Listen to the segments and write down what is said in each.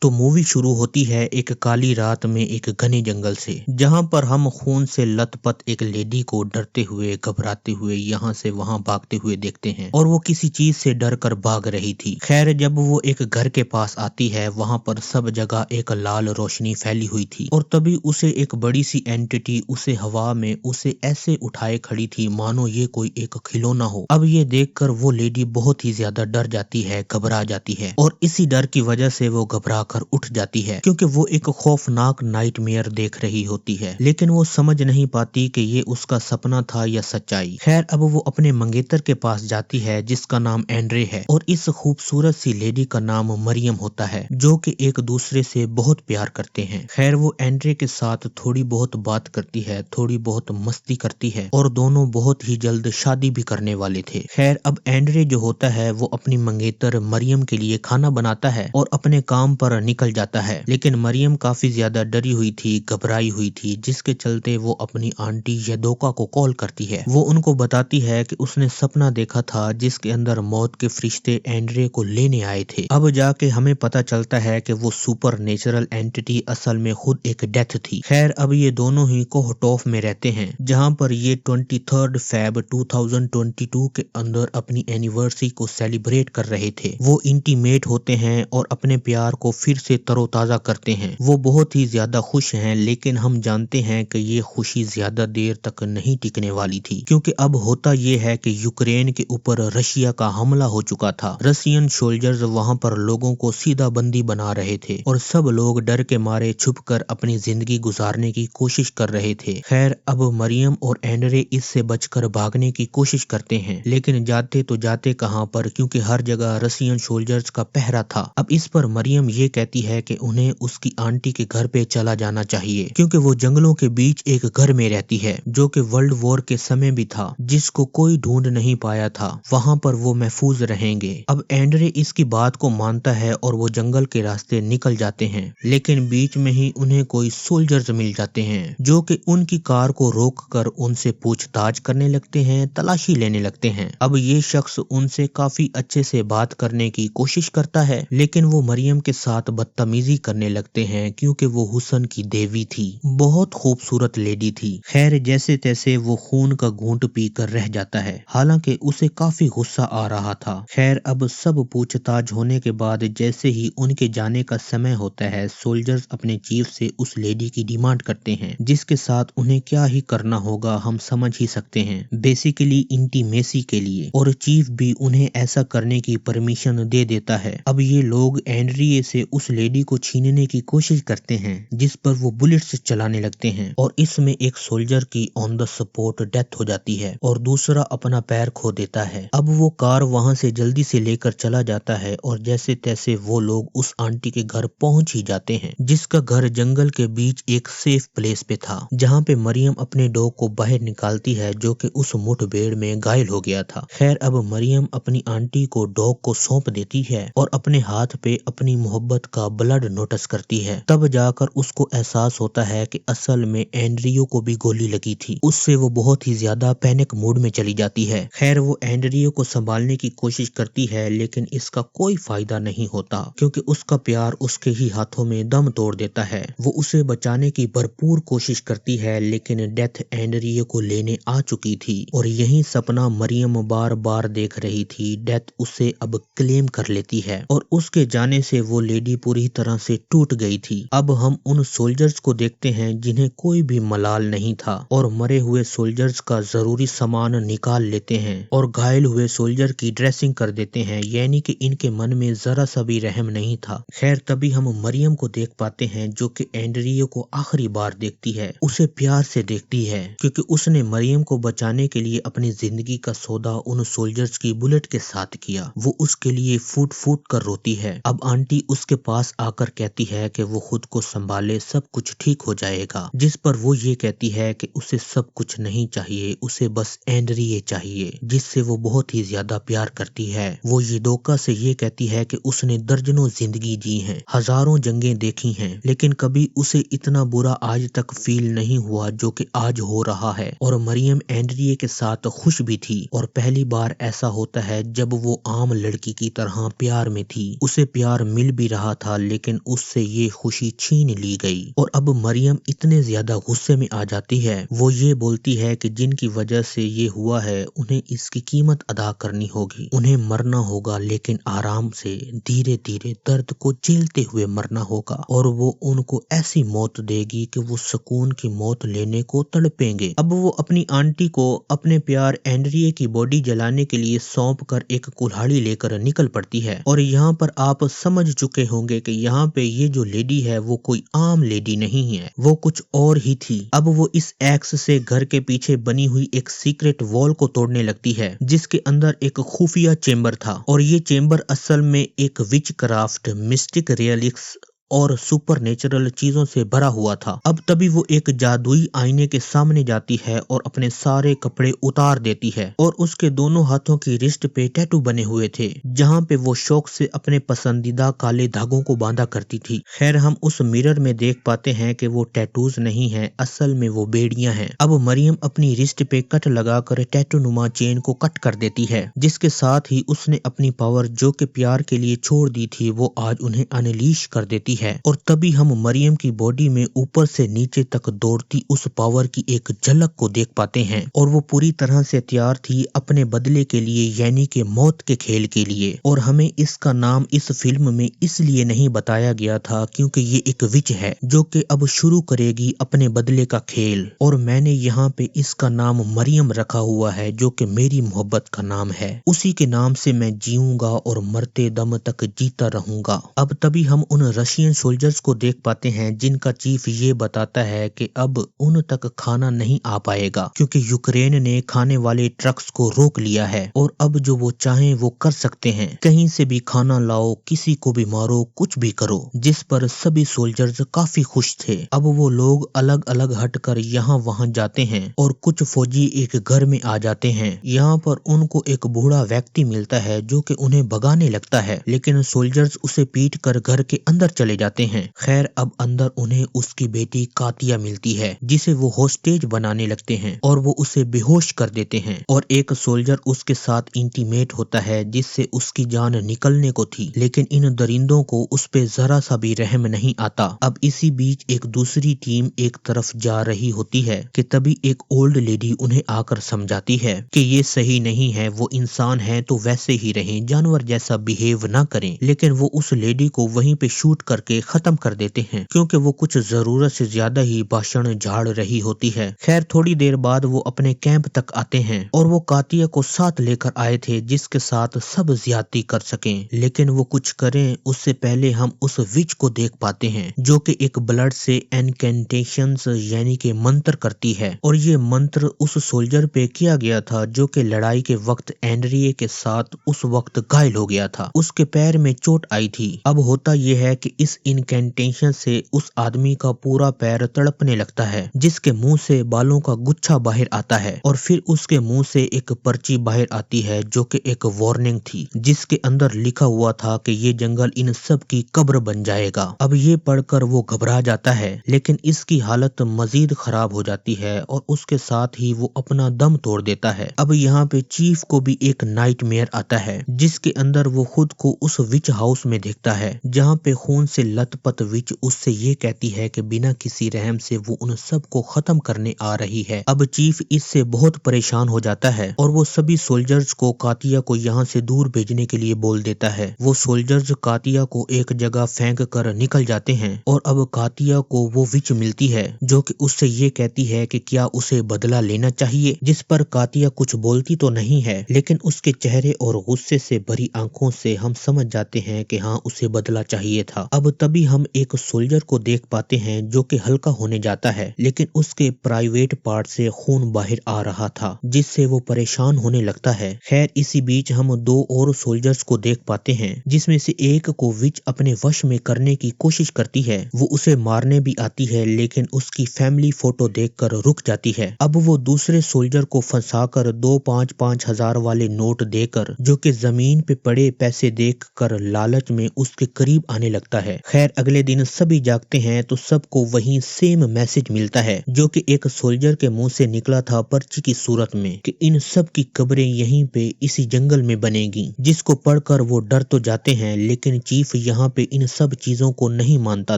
तो मूवी शुरू होती है एक काली रात में एक घने जंगल से, जहां पर हम खून से लथपथ एक लेडी को डरते हुए घबराते हुए यहाँ से वहां भागते हुए देखते हैं और वो किसी चीज से डर कर भाग रही थी। खैर, जब वो एक घर के पास आती है वहां पर सब जगह एक लाल रोशनी फैली हुई थी और तभी उसे एक बड़ी सी एंटिटी उसे हवा में उसे ऐसे उठाए खड़ी थी मानो ये कोई एक खिलौना हो। अब ये देखकर वो लेडी बहुत ही ज्यादा डर जाती है, घबरा जाती है और इसी डर की वजह से वो घबरा कर उठ जाती है क्योंकि वो एक खौफनाक नाइटमेयर देख रही होती है, लेकिन वो समझ नहीं पाती कि ये उसका सपना था या सच्चाई। खैर, अब वो अपने मंगेतर के पास जाती है जिसका नाम एंड्रे है और इस खूबसूरत सी लेडी का नाम मरियम होता है, जो कि एक दूसरे से बहुत प्यार करते हैं। खैर, वो एंड्रे के साथ थोड़ी बहुत बात करती है, थोड़ी बहुत मस्ती करती है और दोनों बहुत ही जल्द शादी भी करने वाले थे। खैर, अब एंड्रे जो होता है वो अपनी मंगेतर मरियम के लिए खाना बनाता है और अपने काम पर निकल जाता है, लेकिन मरियम काफी ज्यादा डरी हुई थी, घबराई हुई थी, जिसके चलते वो अपनी आंटी यदोका को कॉल करती है। वो उनको बताती है कि उसने सपना देखा था जिसके अंदर मौत के फरिश्ते एंड्रे को लेने आए थे। अब जाके हमें पता चलता है कि वो सुपर नेचुरल एंटिटी असल में खुद एक डेथ थी। खैर, अब ये दोनों ही कोहटोफ में रहते हैं जहाँ पर ये 23 फेब 2022 के अंदर अपनी एनिवर्सरी को सेलिब्रेट कर रहे थे। वो इंटीमेट होते हैं और अपने प्यार को फिर से तरोताजा करते हैं। वो बहुत ही ज्यादा खुश हैं, लेकिन हम जानते हैं कि ये खुशी ज्यादा देर तक नहीं टिकने वाली थी, क्योंकि अब होता ये है कि यूक्रेन के ऊपर रशिया का हमला हो चुका था। रशियन सोल्जर्स वहां पर लोगों को सीधा बंदी बना रहे थे और सब लोग डर के मारे छुपकर अपनी जिंदगी गुजारने की कोशिश कर रहे थे। खैर, अब मरियम और एंड्रे इससे बचकर भागने की कोशिश करते हैं, लेकिन जाते तो जाते कहां पर, क्योंकि हर जगह रशियन सोल्जर्स का पहरा था। अब इस पर मरियम ये कहती है कि उन्हें उसकी आंटी के घर पे चला जाना चाहिए, क्योंकि वो जंगलों के बीच एक घर में रहती है जो कि वर्ल्ड वॉर के समय भी था, जिसको कोई ढूंढ नहीं पाया था। वहां पर वो महफूज रहेंगे। अब एंड्रे इसकी बात को मानता है और वो जंगल के रास्ते निकल जाते हैं, लेकिन बीच में ही उन्हें कोई सोल्जर्स मिल जाते हैं जो कि उनकी कार को रोक कर उनसे पूछताछ करने लगते हैं, तलाशी लेने लगते हैं। अब ये शख्स उनसे काफी अच्छे से बात करने की कोशिश करता है, लेकिन वो मरियम के साथ बदतमीजी करने लगते हैं क्योंकि वो हुस्न की देवी थी, बहुत खूबसूरत लेडी थी। खैर, जैसे तैसे वो खून का घूंट पी कर रह जाता है, हालांकि उसे काफी गुस्सा आ रहा था। खैर, अब सब पूछताछ होने के बाद जैसे ही उनके जाने का समय होता है, सोल्जर्स अपने चीफ से उस लेडी की डिमांड करते हैं, जिसके साथ उन्हें क्या ही करना होगा हम समझ ही सकते हैं, बेसिकली इंटीमेसी के लिए, और चीफ भी उन्हें ऐसा करने की परमिशन दे देता है। अब ये लोग एंड्रिये से उस लेडी को छीनने की कोशिश करते हैं, जिस पर वो बुलेट्स चलाने लगते हैं और इसमें एक सोल्जर की ऑन द स्पॉट डेथ हो जाती है और दूसरा अपना पैर खो देता है। अब वो कार वहां से जल्दी से लेकर चला जाता है और जैसे तैसे वो लोग उस आंटी के घर पहुंच ही जाते हैं, जिसका घर जंगल के बीच एक सेफ प्लेस पे था, जहाँ पे मरियम अपने डॉग को बाहर निकालती है जो कि उस मुठभेड़ में घायल हो गया था। खैर, अब मरियम अपनी आंटी को डॉग को सौंप देती है और अपने हाथ पे अपनी मोहब्बत का ब्लड नोटिस करती है। तब जाकर उसको एहसास होता है कि असल में एंड्रियो को भी गोली लगी थी। उससे वो बहुत ही ज्यादा पैनिक मूड में चली जाती है। खैर, वो एंड्रियो को संभालने की कोशिश करती है, लेकिन इसका कोई फायदा नहीं होता क्योंकि उसका प्यार उसके ही हाथों में दम तोड़ देता है। वो उसे बचाने की भरपूर कोशिश करती है, लेकिन डेथ एंड्रियो को लेने आ चुकी थी और यही सपना मरियम बार बार देख रही थी। डेथ उसे अब क्लेम कर लेती है और उसके जाने से वो लेडी पूरी तरह से टूट गई थी। अब हम उन सोल्जर्स को देखते हैं जिन्हें कोई भी मलाल नहीं था और मरे हुए सोल्जर्स का जरूरी सामान निकाल लेते हैं और घायल हुए सोल्जर की ड्रेसिंग कर देते हैं, यानी कि इनके मन में जरा सा भी रहम नहीं था। खैर, तभी हम मरियम को देख पाते हैं जो कि एंड्रियो को आखिरी बार देखती है, उसे प्यार से देखती है क्योंकि उसने मरियम को बचाने के लिए अपनी जिंदगी का सौदा उन सोल्जर्स की बुलेट के साथ किया। वो उसके लिए फूट फूट कर रोती है। अब आंटी उसके पास आकर कहती है कि वो खुद को संभाले, सब कुछ ठीक हो जाएगा, जिस पर वो ये कहती है कि उसे सब कुछ नहीं चाहिए, उसे बस एंड्रिये चाहिए, जिससे वो बहुत ही ज्यादा प्यार करती है। वो यदोका से ये कहती है कि उसने दर्जनों जिंदगी जी हैं, हजारों जंगें देखी हैं, लेकिन कभी उसे इतना बुरा आज तक फील नहीं हुआ जो कि आज हो रहा है। और मरियम एंड्रिये के साथ खुश भी थी और पहली बार ऐसा होता है जब वो आम लड़की की तरह प्यार में थी। उसे प्यार मिल भी रहा रहा था, लेकिन उससे ये खुशी छीन ली गई। और अब मरियम इतने ज्यादा गुस्से में आ जाती है, वो ये बोलती है कि जिनकी वजह से ये हुआ है उन्हें इसकी कीमत अदा करनी होगी। उन्हें मरना होगा, लेकिन आराम से, धीरे धीरे दर्द को झेलते हुए मरना होगा। और वो उनको ऐसी मौत देगी कि वो सुकून की मौत लेने को तड़पेंगे। अब वो अपनी आंटी को अपने प्यार एंड्रिया की बॉडी जलाने के लिए सौंप कर एक कुल्हाड़ी लेकर निकल पड़ती है। और यहाँ पर आप समझ चुके होंगे कि यहाँ पे ये जो लेडी है वो कोई आम लेडी नहीं है, वो कुछ और ही थी। अब वो इस एक्स से घर के पीछे बनी हुई एक सीक्रेट वॉल को तोड़ने लगती है, जिसके अंदर एक खुफिया चेंबर था। और ये चेंबर असल में एक विच क्राफ्ट, मिस्टिक रियलिक्स और सुपर नेचुरल चीजों से भरा हुआ था। अब तभी वो एक जादुई आईने के सामने जाती है और अपने सारे कपड़े उतार देती है। और उसके दोनों हाथों की रिस्ट पे टैटू बने हुए थे, जहाँ पे वो शौक से अपने पसंदीदा काले धागों को बांधा करती थी। खैर, हम उस मिरर में देख पाते हैं कि वो टैटूज नहीं है, असल में वो बेड़ियां हैं। अब मरियम अपनी रिस्ट पे कट लगाकर टैटू नुमा चेन को कट कर देती है, जिसके साथ ही उसने अपनी पावर जो कि प्यार के लिए छोड़ दी थी वो आज उन्हें अनलीश कर देती है। और तभी हम मरियम की बॉडी में ऊपर से नीचे तक दौड़ती उस पावर की एक झलक को देख पाते हैं। और वो पूरी तरह से तैयार थी अपने बदले के लिए, यानी कि मौत के खेल के लिए। और हमें इसका नाम इस फिल्म में इसलिए नहीं बताया गया था क्योंकि ये एक विच है जो कि अब शुरू करेगी अपने बदले का खेल। और मैंने यहाँ पे इसका नाम मरियम रखा हुआ है, जो कि मेरी मोहब्बत का नाम है। उसी के नाम से मैं जीऊंगा और मरते दम तक जीता रहूंगा। अब तभी हम उन रशियन सोल्जर्स को देख पाते हैं जिनका चीफ ये बताता है कि अब उन तक खाना नहीं आ पाएगा क्योंकि यूक्रेन ने खाने वाले ट्रक्स को रोक लिया है। और अब जो वो चाहें वो कर सकते हैं, कहीं से भी खाना लाओ, किसी को भी मारो, कुछ भी करो। जिस पर सभी सोल्जर्स काफी खुश थे। अब वो लोग अलग अलग हटकर यहाँ वहाँ जाते हैं और कुछ फौजी एक घर में आ जाते हैं। यहाँ पर उनको एक बूढ़ा व्यक्ति मिलता है जो कि उन्हें भगाने लगता है, लेकिन सोल्जर्स उसे पीट कर घर के अंदर चले जाते हैं। खैर, अब अंदर उन्हें उसकी बेटी कातिया मिलती है, जिसे वो होस्टेज बनाने लगते हैं और वो उसे बेहोश कर देते हैं। और एक सोल्जर उसके साथ इंटीमेट होता है जिससे उसकी जान निकलने को थी, लेकिन इन दरिंदों को उस पे जरा सा भी रहम नहीं आता। अब इसी बीच एक दूसरी टीम एक तरफ जा रही होती है कि तभी एक ओल्ड लेडी उन्हें आकर समझाती है कि ये सही नहीं है, वो इंसान है तो वैसे ही रहें, जानवर जैसा बिहेव ना करें। लेकिन वो उस लेडी को वहीं पे शूट करके खत्म कर देते हैं क्योंकि वो कुछ जरूरत से ज्यादा ही भाषण झाड़ रही होती है। खैर, थोड़ी देर बाद वो अपने कैंप तक आते हैं और वो कातिया को साथ लेकर आए थे जिसके साथ सब ज्यादती कर सकें। लेकिन वो कुछ करें उससे पहले हम उस विच को देख पाते हैं जो कि एक ब्लड से इनकैंटेशंस यानी कि मंत्र करती है। और ये मंत्र उस सोल्जर पे किया गया था जो कि लड़ाई के वक्त एंड्रिया के साथ उस वक्त घायल हो गया था, उसके पैर में चोट आई थी। अब होता यह है कि इस इनकैंटेशन से उस आदमी का पूरा पैर तड़पने लगता है, जिसके मुंह से बालों का गुच्छा बाहर आता है। और फिर उसके मुंह से एक पर्ची बाहर आती है जो कि एक वार्निंग थी, जिसके अंदर लिखा हुआ था कि ये जंगल इन सब की कब्र बन जाएगा। अब ये पढ़कर वो घबरा जाता है, लेकिन इसकी हालत मजीद खराब हो जाती है और उसके साथ ही वो अपना दम तोड़ देता है। अब यहाँ पे चीफ को भी एक नाइटमेयर आता है, जिसके अंदर वो खुद को उस विच हाउस में देखता है, जहाँ पे खून से लथपथ विच उससे ये कहती है कि बिना किसी रहम से वो उन सब को खत्म करने आ रही है। अब चीफ इससे बहुत परेशान हो जाता है और वो सभी सोल्जर्स को कातिया को यहाँ से दूर भेजने के लिए बोल देता है। वो सोल्जर्स कातिया को एक जगह फेंक कर निकल जाते हैं और अब कातिया को वो विच मिलती है जो कि उससे ये कहती है कि क्या उसे बदला लेना चाहिए, जिस पर कातिया कुछ बोलती तो नहीं है, लेकिन उसके चेहरे और गुस्से से भरी आंखों से हम समझ जाते हैं कि हाँ, उसे बदला चाहिए था। अब तभी हम एक सोल्जर को देख पाते हैं जो कि हल्का होने जाता है, लेकिन उसके प्राइवेट पार्ट से खून बाहर आ रहा था, जिससे वो परेशान होने लगता है। खैर, इसी बीच हम दो और सोल्जर्स को देख पाते हैं, जिसमें से एक को विच अपने वश में करने की कोशिश करती है। वो उसे मारने भी आती है, लेकिन उसकी फैमिली फोटो देखकर रुक जाती है। अब वो दूसरे सोल्जर को फंसाकर 2 5-5 हजार वाले नोट देकर, जो कि जमीन पे पड़े पैसे देखकर लालच में उसके करीब आने लगता है। खैर अगले दिन सभी जागते हैं तो सबको वही सेम मैसेज मिलता है जो कि एक सोल्जर के मुंह से निकला था पर्ची की सूरत में कि इन सब की कब्रें यहीं पे इसी जंगल में बनेगी। जिसको पढ़कर वो डर तो जाते हैं लेकिन चीफ यहाँ पे इन सब चीजों को नहीं मानता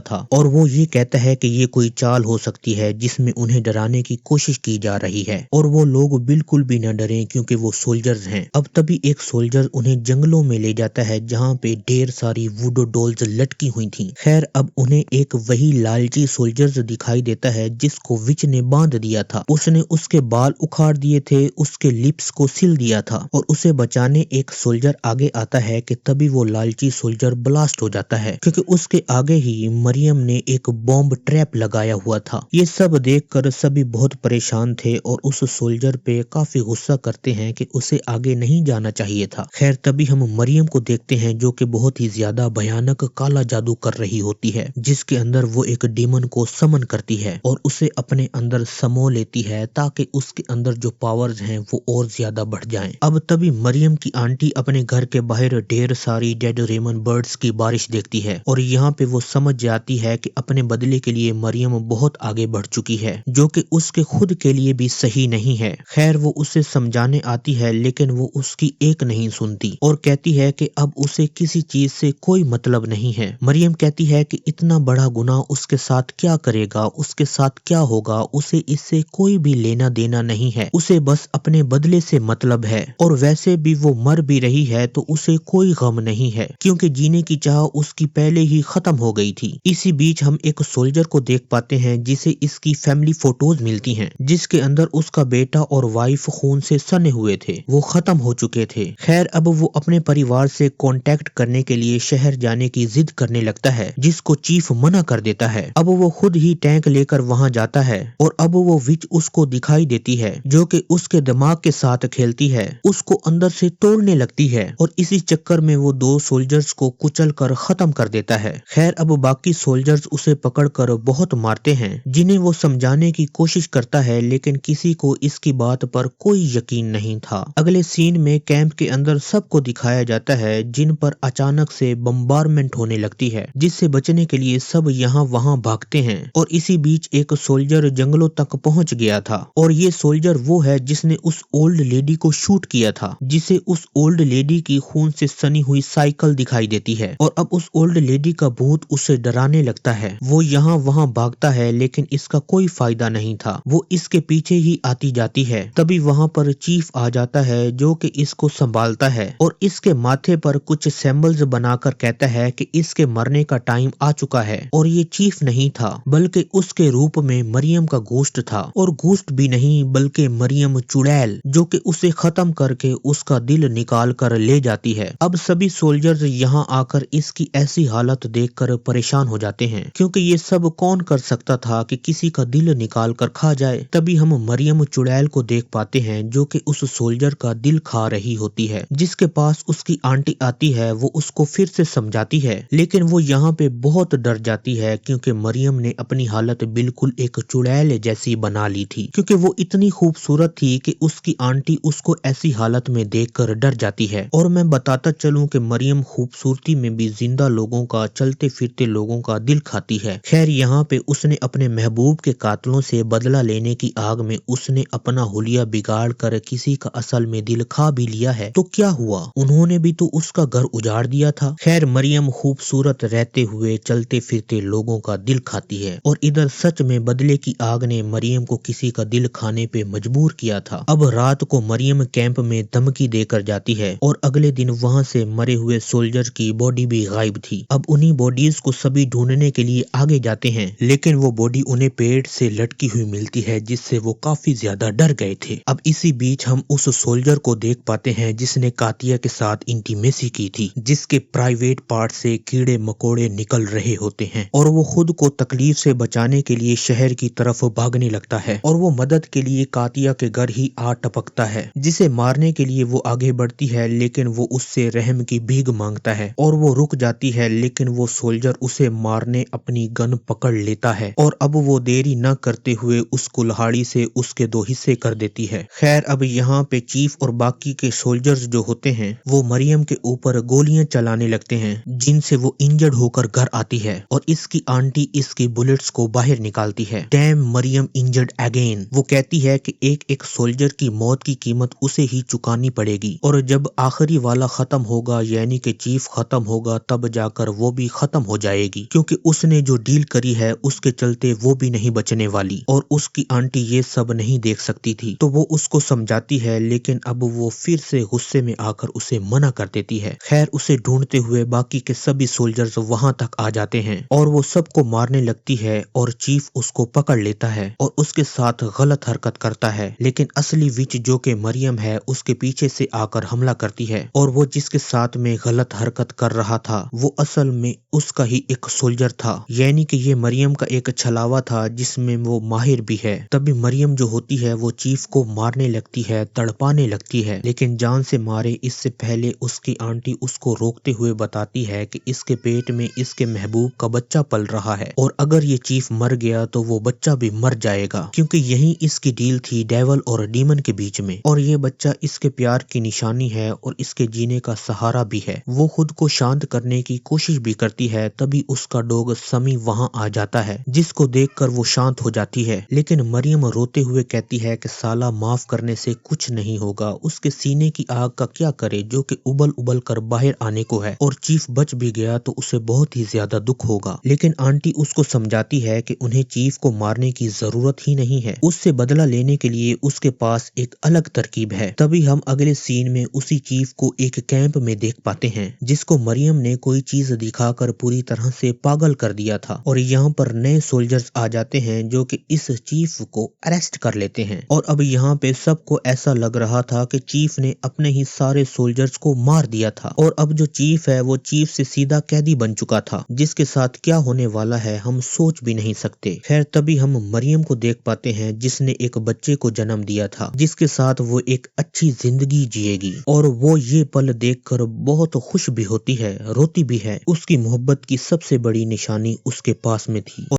था और वो ये कहता है कि ये कोई चाल हो सकती है जिसमें उन्हें डराने की कोशिश की जा रही है और वो लोग बिल्कुल भी न डरे क्योंकि वो सोल्जर्स हैं। अब तभी एक सोल्जर उन्हें जंगलों में ले जाता है जहाँ पे ढेर सारी वुडो डॉल्स लटकी हुई थी। खैर अब उन्हें एक वही लालची सोल्जर्स दिखाई देता है जिसको विच ने बांध दिया था। उसने उसके बाल उखाड़ दिए थे, उसके लिप्स को सिल दिया था और उसे बचाने एक सोल्जर आगे आता है कि तभी वो लालची सोल्जर ब्लास्ट हो जाता है क्योंकि उसके आगे ही मरियम ने एक बॉम्ब ट्रैप लगाया हुआ था। ये सब देखकर सभी बहुत परेशान थे और उस सोल्जर पे काफी गुस्सा करते हैं कि उसे आगे नहीं जाना चाहिए था। खैर तभी हम मरियम को देखते हैं जो कि बहुत ही ज्यादा भयानक काला जादू कर रही होती है जिसके अंदर वो एक डीमन को समन करती है और उसे अपने अंदर समो लेती है ताकि उसके अंदर जो पावर्स हैं वो और ज्यादा बढ़ जाएं। अब तभी मरियम की आंटी अपने घर के बाहर ढेर सारी डेड रेमन बर्ड्स की बारिश देखती है और यहाँ पे वो समझ जाती है कि अपने बदले के लिए मरियम बहुत आगे बढ़ चुकी है जो कि उसके खुद के लिए भी सही नहीं है। खैर वो उसे समझाने आती है लेकिन वो उसकी एक नहीं सुनती और कहती है कि अब उसे किसी चीज से कोई मतलब नहीं है। मरियम कहती है कि इतना बड़ा गुनाह उसके साथ क्या करेगा, उसके साथ क्या होगा, उसे इससे कोई भी लेना देना नहीं है, उसे बस अपने बदले से मतलब है और वैसे भी वो मर भी रही है तो उसे कोई गम नहीं है क्योंकि जीने की चाह उसकी पहले ही खत्म हो गई थी। इसी बीच हम एक सोल्जर को देख पाते हैं जिसे इसकी फैमिली फोटोज मिलती हैं जिसके अंदर उसका बेटा और वाइफ खून से सने हुए थे, वो खत्म हो चुके थे। खैर अब वो अपने परिवार से कांटेक्ट करने के लिए शहर जाने की जिद करने लगता है जिसको चीफ मना कर देता है। अब वो खुद ही टैंक लेकर वहां जाता है और अब वो विच उसको दिखाई देती है जो कि उसके दिमाग के साथ खेलती है, उसको अंदर से तोड़ने लगती है और इसी चक्कर में वो दो सोल्जर्स को कुचल कर खत्म कर देता है। खैर अब बाकी सोल्जर्स उसे पकड़कर बहुत मारते हैं जिन्हें वो समझाने की कोशिश करता है लेकिन किसी को इसकी बात पर कोई यकीन नहीं था। अगले सीन में कैंप के अंदर सबको दिखाया जाता है जिन पर अचानक से बम्बारमेंट होने लगती है जिससे बचने के लिए सब यहाँ वहाँ भागते हैं और इसी बीच एक सोल्जर जंगलों तक पहुँच गया था और ये सोल्जर वो है जिसने उस ओल्ड लेडी को शूट किया था जिसे उस ओल्ड लेडी की खून से सनी हुई साइकिल दिखाई देती है और अब उस ओल्ड लेडी का भूत उसे डराने लगता है। वो यहाँ वहाँ भागता है लेकिन इसका कोई फायदा नहीं था, वो इसके पीछे ही आती जाती है। तभी वहाँ पर चीफ आ जाता है जो कि इसको संभालता है और इसके माथे पर कुछ सिंबल्स बनाकर कहता है कि इसके मरने का टाइम आ चुका है और ये चीफ नहीं था बल्कि उसके रूप में मरियम का गोश्त था और गोश्त भी नहीं बल्कि मरियम चुड़ैल जो कि उसे खत्म करके उसका दिल निकाल कर ले जाती है। अब सभी सोल्जर्स यहाँ आकर इसकी ऐसी हालत देखकर परेशान हो जाते हैं क्योंकि ये सब कौन कर सकता था कि किसी का दिल निकाल कर खा जाए। तभी हम मरियम चुड़ैल को देख पाते हैं जो कि उस सोल्जर का दिल खा रही होती है जिसके पास उसकी आंटी आती है। वो उसको फिर से समझाती है लेकिन वो यहाँ पे बहुत डर जाती है क्योंकि मरियम ने अपनी हालत बिल्कुल एक चुड़ैल जैसी बना ली थी क्योंकि वो इतनी खूबसूरत थी कि उसकी आंटी उसको ऐसी हालत में देखकर डर जाती है। और मैं बताता चलूं कि मरियम खूबसूरती में भी जिंदा लोगों का, चलते फिरते लोगों का दिल खाती है। खैर यहाँ पे उसने अपने महबूब के कातलों से बदला लेने की आग में उसने अपना हुलिया बिगाड़ कर किसी का असल में दिल खा भी लिया है तो क्या हुआ, उन्होंने भी तो उसका घर उजाड़ दिया था। खैर मरियम खूबसूरत रहते हुए चलते फिरते लोगों का दिल खाती है और इधर सच में बदले की आग ने मरियम को किसी का दिल खाने पे मजबूर किया था। अब रात को मरियम कैंप में धमकी देकर जाती है और अगले दिन वहाँ से मरे हुए सोल्जर की बॉडी भी गायब थी। अब उन्हीं बॉडीज को सभी ढूंढने के लिए आगे जाते हैं लेकिन वो बॉडी उन्हें पेड़ से लटकी हुई मिलती है जिससे वो काफी ज्यादा डर गए थे। अब इसी बीच हम उस सोल्जर को देख पाते हैं जिसने कातिया के साथ इंटीमेसी की थी जिसके प्राइवेट पार्ट से कीड़े मकोड़े निकल रहे होते हैं और वो खुद को तकलीफ से बचाने के लिए शहर की तरफ भागने लगता है और वो मदद के लिए कातिया के घर ही आ टपकता है जिसे मारने के लिए वो आगे बढ़ती है लेकिन वो उससे रहम की भीख मांगता है और वो रुक जाती है लेकिन वो सोल्जर उसे मारने अपनी गन पकड़ लेता है और अब वो देरी न करते हुए उस कुल्हाड़ी से उसके दो हिस्से कर देती है। खैर अब यहाँ पे चीफ और बाकी के सोल्जर्स जो होते हैं वो मरियम के ऊपर गोलियां चलाने लगते हैं जिनसे वो इंजर्ड इंजर्ड होकर घर आती है और इसकी आंटी इसकी बुलेट्स को बाहर निकालती है। Damn Mariam injured again. वो कहती है कि एक एक सोल्जर की मौत की कीमत उसे ही चुकानी पड़ेगी और जब आखिरी वाला खत्म होगा यानी कि चीफ खत्म होगा तब जाकर वो भी खत्म हो जाएगी, क्योंकि उसने जो डील करी है उसके चलते वो भी नहीं बचने वाली। और उसकी आंटी ये सब नहीं देख सकती थी तो वो उसको समझाती है, लेकिन अब वो फिर से गुस्से में आकर उसे मना कर देती है। खैर उसे ढूंढते हुए बाकी के सभी सोल्जर्स वहां तक आ जाते हैं और वो सबको मारने लगती है और चीफ उसको पकड़ लेता है और उसके साथ गलत हरकत करता है। लेकिन असली विच जो कि मरियम है उसके पीछे से आकर हमला करती है और वो जिसके साथ में गलत हरकत कर रहा था वो असल में उसका ही एक सोल्जर था, यानी कि ये मरियम का एक छलावा था जिसमें वो माहिर भी है। तभी मरियम जो होती है वो चीफ को मारने लगती है, तड़पाने लगती है, लेकिन जान से मारे इससे पहले उसकी आंटी उसको रोकते हुए बताती है कि इसके पेट में इसके महबूब का बच्चा पल रहा है और अगर ये चीफ मर गया तो वो बच्चा भी मर जाएगा, क्योंकि यही इसकी डील थी डेविल और डीमन के बीच में और ये बच्चा इसके प्यार की निशानी है और इसके जीने का सहारा भी है। वो खुद को शांत करने की कोशिश भी करती है, तभी उसका डॉग समी वहां आ जाता है जिसको देखकर वो शांत हो जाती है। लेकिन मरियम रोते हुए कहती है कि साला माफ करने से कुछ नहीं होगा, उसके सीने की आग का क्या करे जो कि उबल उबल कर बाहर आने को है और चीफ बच भी गया तो उसे बहुत ही ज्यादा दुख होगा। लेकिन आंटी उसको समझाती है कि उन्हें चीफ को मारने की जरूरत ही नहीं है, उससे बदला लेने के लिए उसके पास एक अलग तरकीब है। तभी हम अगले सीन में उसी चीफ को एक कैंप में देख पाते हैं जिसको मरियम ने कोई चीज दिखाकर पूरी तरह से पागल कर दिया था और यहाँ पर नए सोल्जर्स आ जाते हैं जो कि इस चीफ को अरेस्ट कर लेते हैं। और अब यहाँ पे सबको ऐसा लग रहा था कि चीफ ने अपने ही सारे सोल्जर्स को मार दिया था और अब जो चीफ है वो चीफ से सीधा कैदी बन चुका था, जिसके साथ क्या होने वाला है हम सोच भी नहीं सकते। खैर तभी हम मरियम को देख पाते हैं जिसने एक बच्चे को जन्म दिया था जिसके साथ वो एक अच्छी जिंदगी जिएगी और वो ये पल देखकर बहुत खुश भी होती है, रोती भी है। उसकी मोहब्बत की सबसे बड़ी निशानी उसके पास में थी।